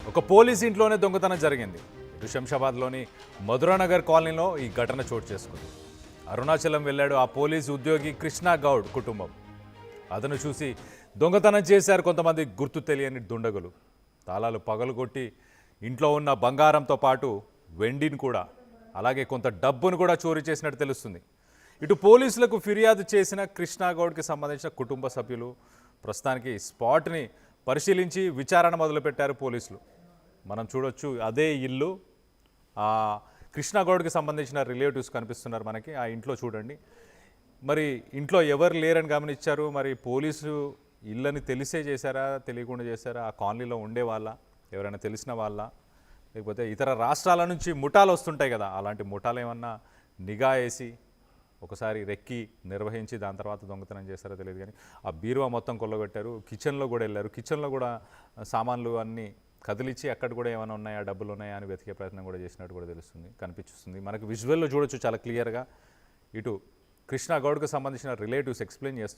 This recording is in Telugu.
ఒక పోలీస్ ఇంట్లోనే దొంగతనం జరిగింది. ఇటు శంషాబాద్లోని మధురానగర్ కాలనీలో ఈ ఘటన చోటు చేసుకుంది. అరుణాచలం వెళ్ళాడు ఆ పోలీసు ఉద్యోగి కృష్ణా గౌడ్ కుటుంబం. అతను చూసి దొంగతనం చేశారు కొంతమంది గుర్తు తెలియని దుండగులు. తాళాలు పగలుగొట్టి ఇంట్లో ఉన్న బంగారంతో పాటు వెండిని కూడా, అలాగే కొంత డబ్బును కూడా చోరీ చేసినట్టు తెలుస్తుంది. ఇటు పోలీసులకు ఫిర్యాదు చేసిన కృష్ణా గౌడ్కి సంబంధించిన కుటుంబ సభ్యులు ప్రస్తుతానికి స్పాట్ని పరిశీలించి విచారణ మొదలుపెట్టారు పోలీసులు. మనం చూడొచ్చు అదే ఇల్లు, కృష్ణా గౌడ్కి సంబంధించిన రిలేటివ్స్ కనిపిస్తున్నారు మనకి. ఆ ఇంట్లో చూడండి, మరి ఇంట్లో ఎవరు లేరని గమనించారు. మరి పోలీసు ఇల్లని తెలిసే చేశారా, తెలియకుండా చేశారా, ఆ కాలనీలో ఉండే వాళ్ళ, ఎవరైనా తెలిసిన వాళ్ళ, లేకపోతే ఇతర రాష్ట్రాల నుంచి ముఠాలు వస్తుంటాయి కదా, అలాంటి ముఠాలు ఏమన్నా నిఘా వేసి ఒకసారి రెక్కి నిర్వహించి దాని తర్వాత దొంగతనం చేస్తారో తెలియదు. కానీ ఆ బీరువా మొత్తం కొల్లగొట్టారు. కిచెన్లో కూడా వెళ్ళారు. కిచెన్లో కూడా సామాన్లు అన్నీ కదిలిచ్చి అక్కడ కూడా ఏమైనా ఉన్నాయా, డబ్బులు ఉన్నాయా అని వెతికే ప్రయత్నం కూడా చేసినట్టు కూడా కనిపిస్తుంది మనకు. విజువల్లో చూడొచ్చు చాలా క్లియర్గా. ఇటు కృష్ణా గౌడ్కి సంబంధించిన రిలేటివ్స్ ఎక్స్ప్లెయిన్ చేస్తూ